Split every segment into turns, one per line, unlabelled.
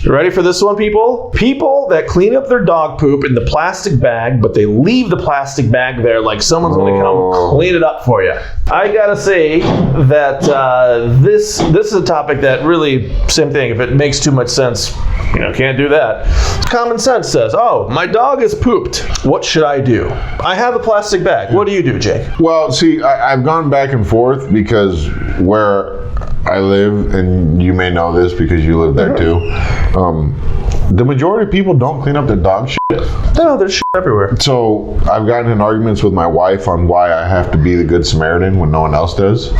You ready for this one, people? People that clean up their dog poop in the plastic bag, but they leave the plastic bag there like someone's going to come clean it up for you. I gotta say that this is a topic that really, same thing, if it makes too much sense, can't do that. Common sense says, oh, my dog has pooped. What should I do? I have a plastic bag. What do you do, Jake?
Well, see, I've gone back and forth because where I live, and you may know this because you live there too, the majority of people don't clean up their dog shit.
No, there's shit everywhere.
So I've gotten in arguments with my wife on why I have to be the good Samaritan when no one else does.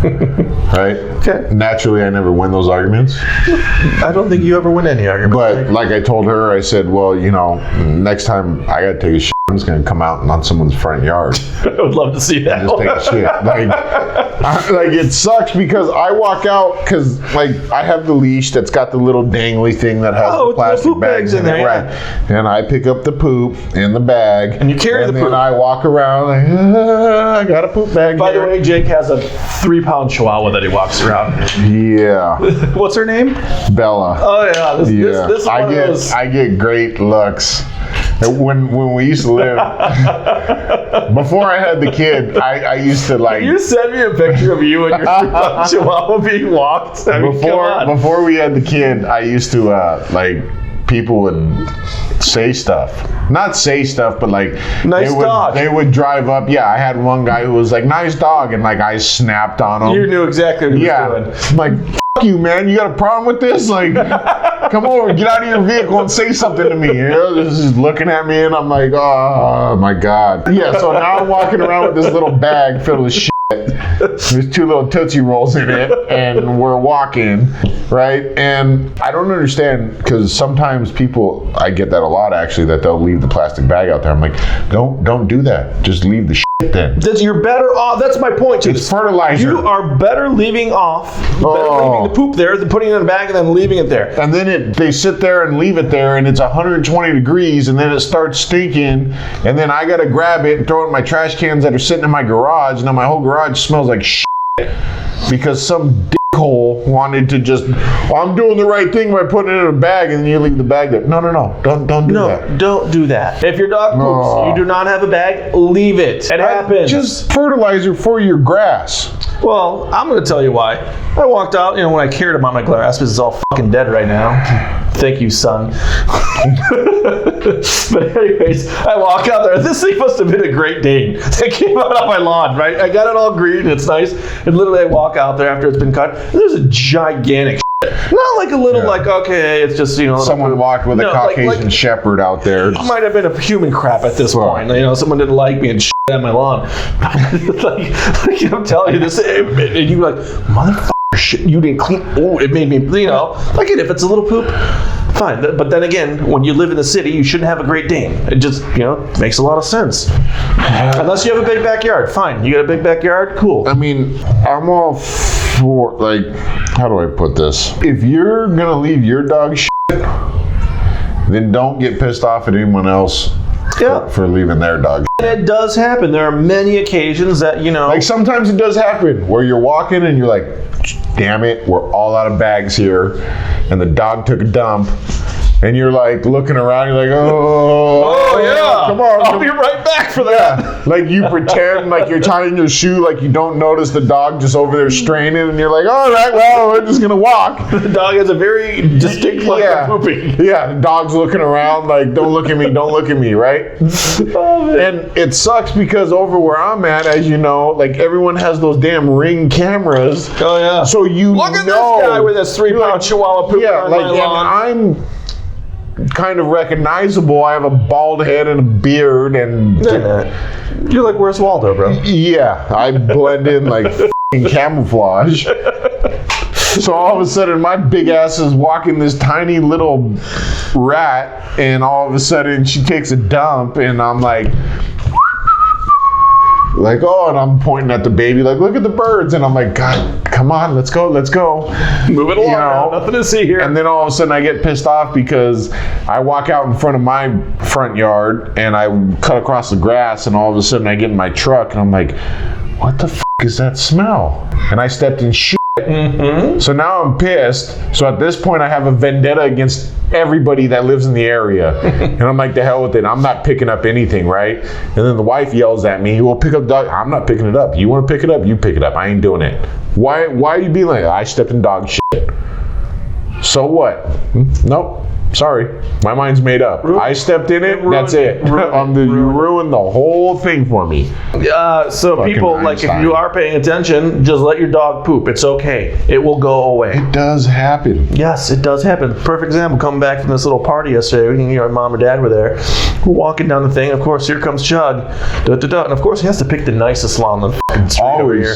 Right?
Okay.
Naturally, I never win those arguments.
I don't think you ever win any arguments.
But like I told her, I said, well, next time I got to take a shit, I'm just going to come out on someone's front yard.
I would love to see that.
Just take a shit. Like it sucks because I walk out because I have the leash that's got the little dangly thing that has the plastic bags in there. Right. And I pick up the poop in the bag.
And you carry the poop.
And then I walk around I got a poop bag.
By the way, Jake has a 3-pound chihuahua that he walks around.
Yeah.
What's her name?
Bella.
Oh yeah. This is one of those.
I get great looks. When we used to live, before I had the kid, I used to
Can you send me a picture of you and your 3-pound chihuahua being walked?
Before we had the kid, I used to people would say stuff. Not say stuff, but
nice dog.
They would drive up. Yeah, I had one guy who was like, nice dog, and I snapped on him.
You knew exactly what he was doing.
I'm like, F you, man. You got a problem with this? Come over, get out of your vehicle and say something to me. This is looking at me, and I'm like, oh my God. Yeah, so now I'm walking around with this little bag filled with shit. There's 2 little Tootsie Rolls in it, and we're walking, right? And I don't understand, because sometimes people, I get that a lot actually, that they'll leave the plastic bag out there. I'm like, don't do that. Just leave the shit then.
You're better off. That's my point to
this. It's fertilizer.
You are better leaving the poop there than putting it in a bag and then leaving it there.
And then they sit there and leave it there, and it's 120 degrees, and then it starts stinking, and then I gotta grab it and throw it in my trash cans that are sitting in my garage, and then my whole garage smells like shit because some dickhole wanted to just, I'm doing the right thing by putting it in a bag, and then you leave the bag there. No, don't do that.
No, don't do that. If your dog poops, you do not have a bag, leave it. It happens.
Just fertilizer for your grass.
Well, I'm going to tell you why. I walked out, when I cared about my grass because it's all fucking dead right now. Thank you, son. But anyways, I walk out there. This thing must have been a Great Dane that came out on my lawn, right? I got it all green. It's nice. And literally I walk out there after it's been cut. And there's a gigantic not like a little okay, it's just,
someone walked with a Caucasian shepherd out there.
It might have been a human crap at this point. Someone didn't like me and shit on my lawn. I'm telling you this, and you're like, motherfucker, shit, you didn't clean. Oh, it made me, if it's a little poop, fine. But then again, when you live in the city, you shouldn't have a Great Dane. It just, makes a lot of sense. Unless you have a big backyard, fine. You got a big backyard, cool.
I'm all for, how do I put this? If you're gonna leave your dog shit, then don't get pissed off at anyone else for leaving their dog.
And it does happen. There are many occasions that,
sometimes it does happen where you're walking and you're like, damn it, we're all out of bags here, and the dog took a dump, and you're looking around, you're like, oh yeah, come on,
I'll be right back for that.
Yeah. You pretend you're tying your shoe, you don't notice the dog just over there straining, and you're like, all right, well, we're just gonna walk.
The dog has a very distinct of pooping.
Yeah, the dog's looking around don't look at me, right? And it sucks because over where I'm at, as you know, everyone has those damn Ring cameras.
Oh yeah.
So look
at this guy with his 3-pound chihuahua pooping on my lawn.
And I'm kind of recognizable. I have a bald head and a beard, and
you're like, where's Waldo, bro?
Yeah, I blend in like f***ing camouflage. So all of a sudden, my big ass is walking this tiny little rat, and all of a sudden, she takes a dump, and I'm like, and I'm pointing at the baby, look at the birds, and I'm like, God, come on, let's go.
Move it along, nothing to see here.
And then all of a sudden I get pissed off because I walk out in front of my front yard and I cut across the grass, and all of a sudden I get in my truck and I'm like, what the f*** is that smell? And I stepped in shit So now I'm pissed. So at this point, I have a vendetta against everybody that lives in the area. And I'm like, the hell with it. I'm not picking up anything, right? And then the wife yells at me, well, pick up dog. I'm not picking it up. You want to pick it up? You pick it up. I ain't doing it. Why are you being like, I stepped in dog shit? So what? Nope. Sorry, my mind's made up. I stepped in it. That's it. You ruined the whole thing for me.
So
Fucking
people, like, if you are paying attention, just let your dog poop. It's okay. It will go away.
It does happen.
Yes, it does happen. Perfect example. Coming back from this little party yesterday, you know, my mom and dad were there. We're walking down the thing. Of course, here comes Chug. And of course, he has to pick the nicest lawn on the fucking street over here.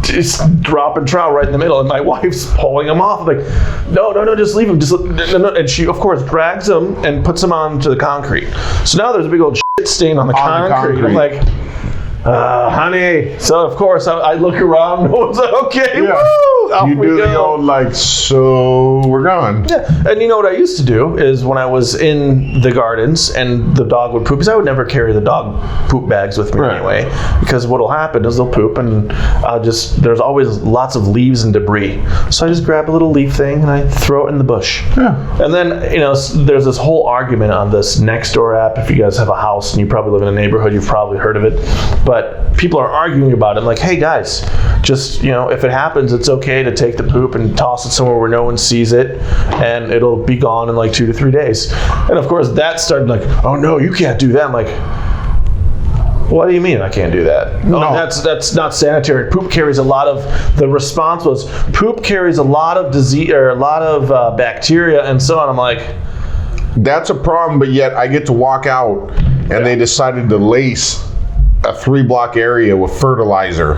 Just dropping trout right in the middle, and my wife's pulling him off. I'm like, no, just leave him. No. And she, of course, drags him and puts him onto the concrete. So now there's a big old shit stain on the concrete. I'm like, honey. So of course I look around. No one's like, okay,
yeah.
woo! Off
You
we
do
go.
the old like, so we're gone.
Yeah, and you know what I used to do is when I was in the gardens and the dog would poop, because I would never carry the dog poop bags with me anyway, because what'll happen is they'll poop and there's always lots of leaves and debris. So I just grab a little leaf thing and I throw it in the bush.
Yeah.
And then, you know, there's this whole argument on this Nextdoor app. If you guys have a house and you probably live in a neighborhood, you've probably heard of it. But people are arguing about it. I'm like, hey guys, just, you know, if it happens, it's okay to take the poop and toss it somewhere where no one sees it, and it'll be gone in like 2 to 3 days. And of course that started like, oh no, you can't do that. I'm like, what do you mean I can't do that?
No.
Oh, that's not sanitary. Poop carries a lot of, the response was, poop carries a lot of disease, or a lot of bacteria and so on. I'm like,
that's a problem, but yet I get to walk out and they decided to lace a 3-block area with fertilizer.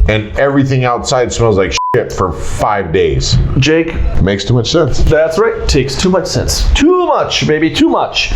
And everything outside smells like shit for 5 days.
Jake.
Makes too much sense.
That's right. Takes too much sense. Too much, baby. Too much.